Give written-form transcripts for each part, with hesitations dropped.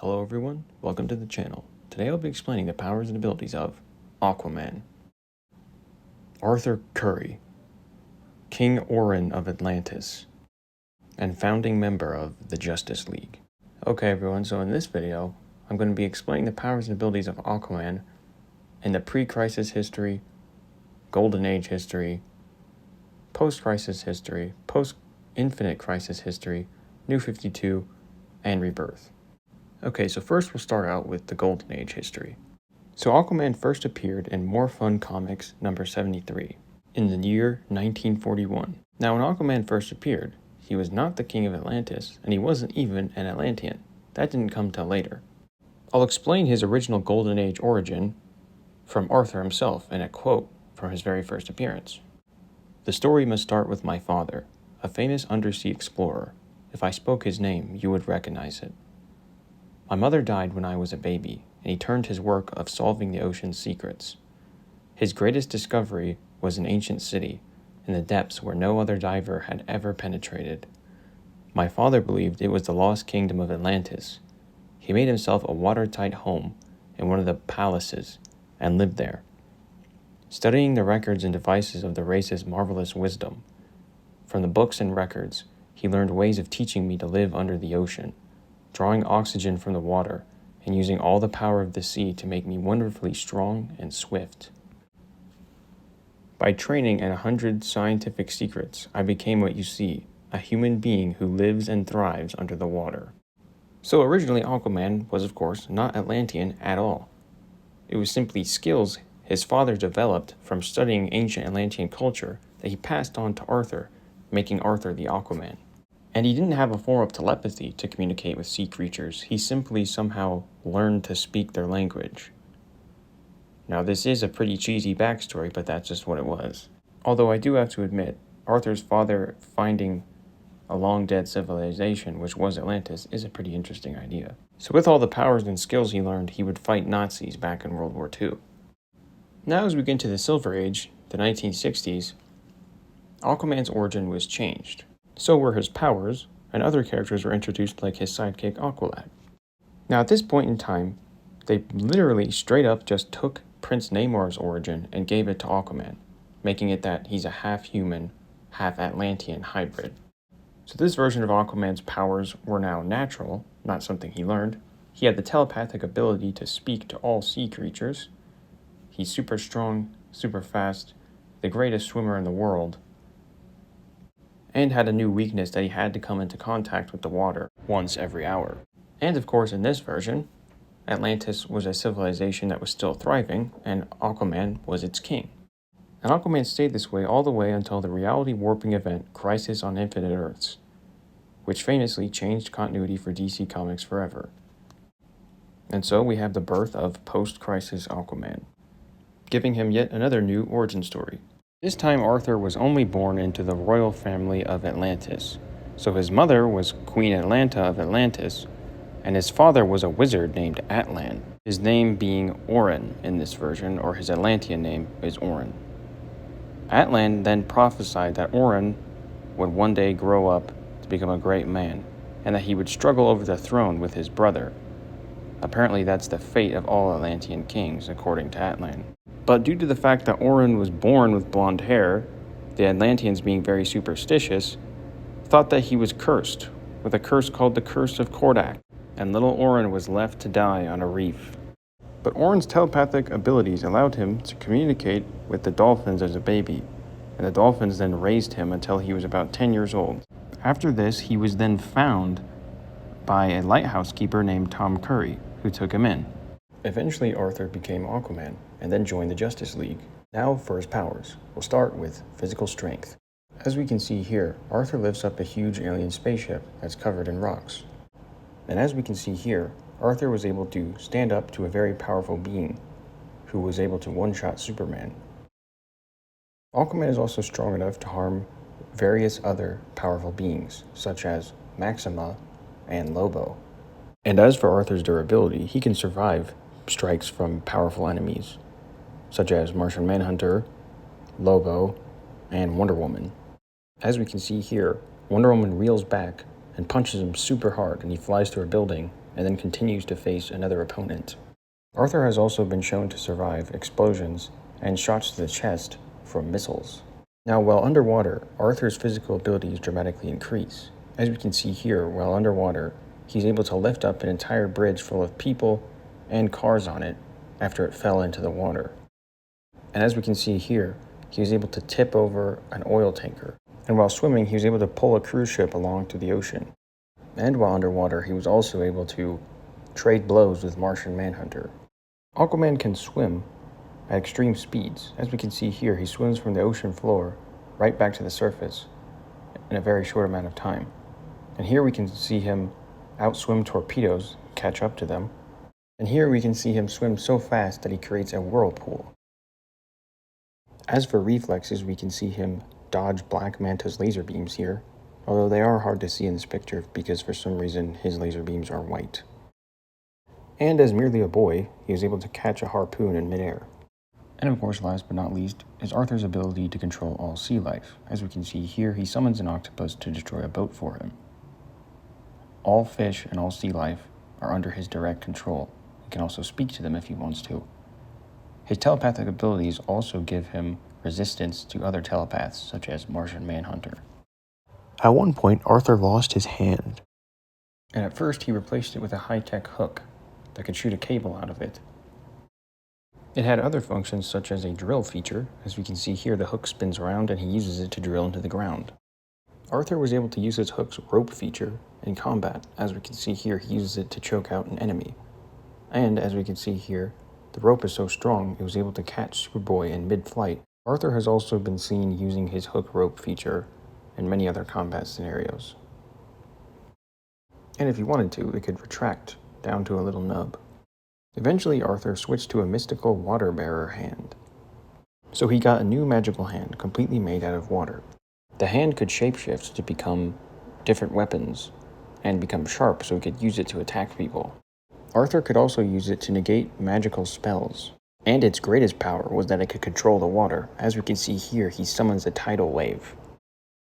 Hello everyone, welcome to the channel. Today I'll be explaining the powers and abilities of Aquaman. Arthur Curry, King Orin of Atlantis, and founding member of the Justice League. Okay everyone, so in this video, I'm going to be explaining the powers and abilities of Aquaman in the pre-crisis history, Golden Age history, post-crisis history, post-infinite crisis history, New 52, and Rebirth. Okay, so first we'll start out with the Golden Age history. So Aquaman first appeared in More Fun Comics number 73 in the year 1941. Now when Aquaman first appeared, he was not the king of Atlantis, and he wasn't even an Atlantean. That didn't come till later. I'll explain his original Golden Age origin from Arthur himself in a quote from his very first appearance. "The story must start with my father, a famous undersea explorer. If I spoke his name, you would recognize it. My mother died when I was a baby, and he turned his work of solving the ocean's secrets. His greatest discovery was an ancient city, in the depths where no other diver had ever penetrated. My father believed it was the lost kingdom of Atlantis. He made himself a watertight home in one of the palaces and lived there. Studying the records and devices of the race's marvelous wisdom, from the books and records, he learned ways of teaching me to live under the ocean, drawing oxygen from the water, and using all the power of the sea to make me wonderfully strong and swift. By training in 100 scientific secrets, I became what you see, a human being who lives and thrives under the water." So originally Aquaman was of course not Atlantean at all. It was simply skills his father developed from studying ancient Atlantean culture that he passed on to Arthur, making Arthur the Aquaman. And he didn't have a form of telepathy to communicate with sea creatures. He simply somehow learned to speak their language. Now this is a pretty cheesy backstory, but that's just what it was. Although I do have to admit, Arthur's father finding a long-dead civilization, which was Atlantis, is a pretty interesting idea. So with all the powers and skills he learned, he would fight Nazis back in World War II. Now as we get into the Silver Age, the 1960s, Aquaman's origin was changed. So were his powers, and other characters were introduced like his sidekick Aqualad. Now at this point in time, they literally straight up just took Prince Namor's origin and gave it to Aquaman, making it that he's a half-human, half-Atlantean hybrid. So this version of Aquaman's powers were now natural, not something he learned. He had the telepathic ability to speak to all sea creatures. He's super strong, super fast, the greatest swimmer in the world, and had a new weakness that he had to come into contact with the water once every hour. And of course, in this version, Atlantis was a civilization that was still thriving, and Aquaman was its king. And Aquaman stayed this way all the way until the reality warping event Crisis on Infinite Earths, which famously changed continuity for DC Comics forever. And so we have the birth of post-crisis Aquaman, giving him yet another new origin story. This time Arthur was only born into the royal family of Atlantis, so his mother was Queen Atlanta of Atlantis, and his father was a wizard named Atlan, his name being Orin in this version, or his Atlantean name is Orin. Atlan then prophesied that Orin would one day grow up to become a great man, and that he would struggle over the throne with his brother. Apparently that's the fate of all Atlantean kings, according to Atlan. But due to the fact that Orin was born with blonde hair, the Atlanteans being very superstitious, thought that he was cursed, with a curse called the Curse of Kordak, and little Orin was left to die on a reef. But Orin's telepathic abilities allowed him to communicate with the dolphins as a baby, and the dolphins then raised him until he was about 10 years old. After this, he was then found by a lighthouse keeper named Tom Curry, who took him in. Eventually, Arthur became Aquaman, and then joined the Justice League. Now for his powers. We'll start with physical strength. As we can see here, Arthur lifts up a huge alien spaceship that's covered in rocks. And as we can see here, Arthur was able to stand up to a very powerful being, who was able to one-shot Superman. Aquaman is also strong enough to harm various other powerful beings, such as Maxima and Lobo. And as for Arthur's durability, he can survive strikes from powerful enemies, such as Martian Manhunter, Lobo, and Wonder Woman. As we can see here, Wonder Woman reels back and punches him super hard, and he flies through a building and then continues to face another opponent. Arthur has also been shown to survive explosions and shots to the chest from missiles. Now, while underwater, Arthur's physical abilities dramatically increase. As we can see here, while underwater, he's able to lift up an entire bridge full of people and cars on it after it fell into the water. And as we can see here, he was able to tip over an oil tanker. And while swimming, he was able to pull a cruise ship along through the ocean. And while underwater, he was also able to trade blows with Martian Manhunter. Aquaman can swim at extreme speeds. As we can see here, he swims from the ocean floor right back to the surface in a very short amount of time. And here we can see him outswim torpedoes, catch up to them. And here we can see him swim so fast that he creates a whirlpool. As for reflexes, we can see him dodge Black Manta's laser beams here, although they are hard to see in this picture because for some reason his laser beams are white. And as merely a boy, he was able to catch a harpoon in midair. And of course, last but not least, is Arthur's ability to control all sea life. As we can see here, he summons an octopus to destroy a boat for him. All fish and all sea life are under his direct control. He can also speak to them if he wants to. His telepathic abilities also give him resistance to other telepaths, such as Martian Manhunter. At one point, Arthur lost his hand. And at first, he replaced it with a high-tech hook that could shoot a cable out of it. It had other functions such as a drill feature. As we can see here, the hook spins around and he uses it to drill into the ground. Arthur was able to use his hook's rope feature in combat. As we can see here, he uses it to choke out an enemy. And as we can see here, the rope is so strong it was able to catch Superboy in mid-flight. Arthur has also been seen using his hook rope feature in many other combat scenarios. And if he wanted to, it could retract down to a little nub. Eventually, Arthur switched to a mystical water-bearer hand. So he got a new magical hand, completely made out of water. The hand could shapeshift to become different weapons, and become sharp so he could use it to attack people. Arthur could also use it to negate magical spells. And its greatest power was that it could control the water. As we can see here, he summons a tidal wave.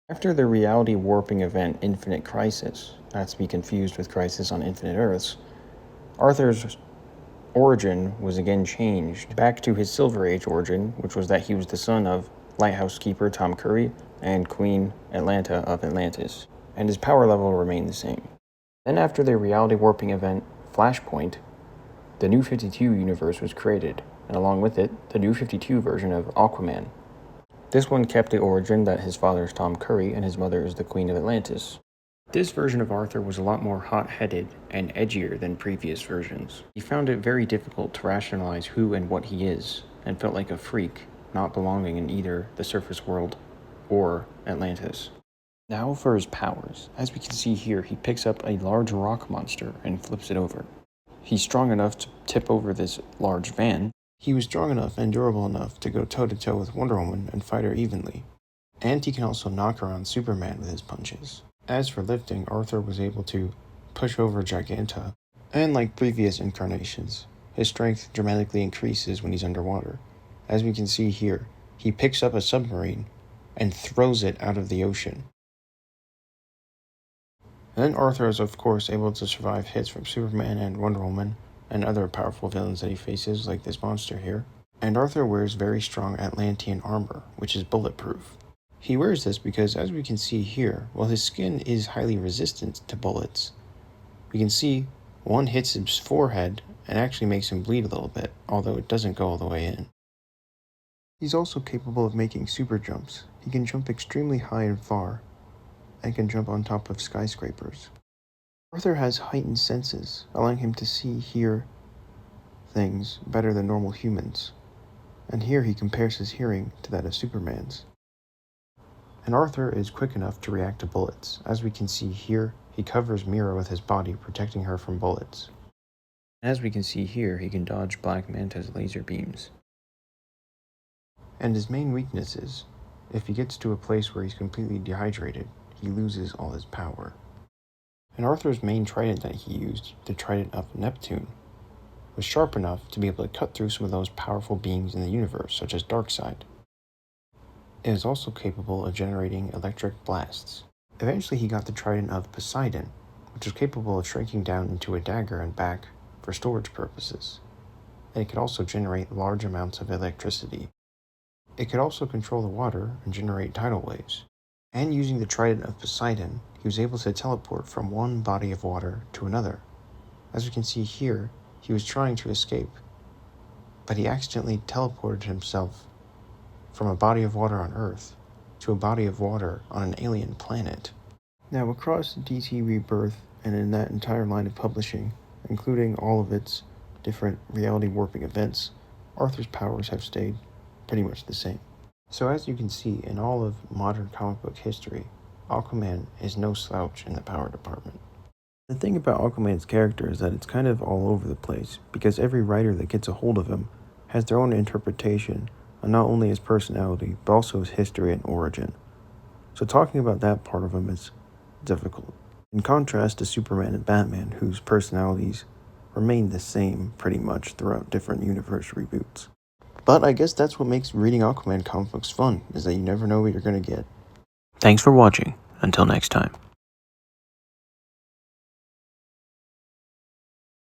After the reality warping event Infinite Crisis, not to be confused with Crisis on Infinite Earths, Arthur's origin was again changed back to his Silver Age origin, which was that he was the son of lighthouse keeper Tom Curry and Queen Atlanta of Atlantis, and his power level remained the same. Then after the reality warping event Flashpoint, the New 52 universe was created, and along with it, the New 52 version of Aquaman. This one kept the origin that his father is Tom Curry and his mother is the Queen of Atlantis. This version of Arthur was a lot more hot-headed and edgier than previous versions. He found it very difficult to rationalize who and what he is, and felt like a freak, not belonging in either the surface world or Atlantis. Now for his powers. As we can see here, he picks up a large rock monster and flips it over. He's strong enough to tip over this large van. He was strong enough and durable enough to go toe-to-toe with Wonder Woman and fight her evenly. And he can also knock around Superman with his punches. As for lifting, Arthur was able to push over Giganta, and like previous incarnations, his strength dramatically increases when he's underwater. As we can see here, he picks up a submarine and throws it out of the ocean. And then Arthur is of course able to survive hits from Superman and Wonder Woman, and other powerful villains that he faces, like this monster here. And Arthur wears very strong Atlantean armor, which is bulletproof. He wears this because, as we can see here, while his skin is highly resistant to bullets, we can see one hits his forehead and actually makes him bleed a little bit, although it doesn't go all the way in. He's also capable of making super jumps. He can jump extremely high and far, and can jump on top of skyscrapers. Arthur has heightened senses, allowing him to see, hear things better than normal humans. And here he compares his hearing to that of Superman's. And Arthur is quick enough to react to bullets. As we can see here, he covers Mira with his body, protecting her from bullets. As we can see here, he can dodge Black Manta's laser beams. And his main weakness is, if he gets to a place where he's completely dehydrated, he loses all his power. And Arthur's main trident that he used, the Trident of Neptune, was sharp enough to be able to cut through some of those powerful beings in the universe, such as Darkseid. It is also capable of generating electric blasts. Eventually he got the Trident of Poseidon, which was capable of shrinking down into a dagger and back for storage purposes. And it could also generate large amounts of electricity. It could also control the water and generate tidal waves. And using the trident of Poseidon, he was able to teleport from one body of water to another. As we can see here, he was trying to escape, but he accidentally teleported himself from a body of water on Earth to a body of water on an alien planet. Now, across DC Rebirth and in that entire line of publishing, including all of its different reality warping events, Arthur's powers have stayed pretty much the same. So as you can see, in all of modern comic book history, Aquaman is no slouch in the power department. The thing about Aquaman's character is that it's kind of all over the place, because every writer that gets a hold of him has their own interpretation on not only his personality, but also his history and origin. So talking about that part of him is difficult. In contrast to Superman and Batman, whose personalities remain the same pretty much throughout different universe reboots. But I guess that's what makes reading Aquaman comic books fun, is that you never know what you're going to get. Thanks for watching. Until next time.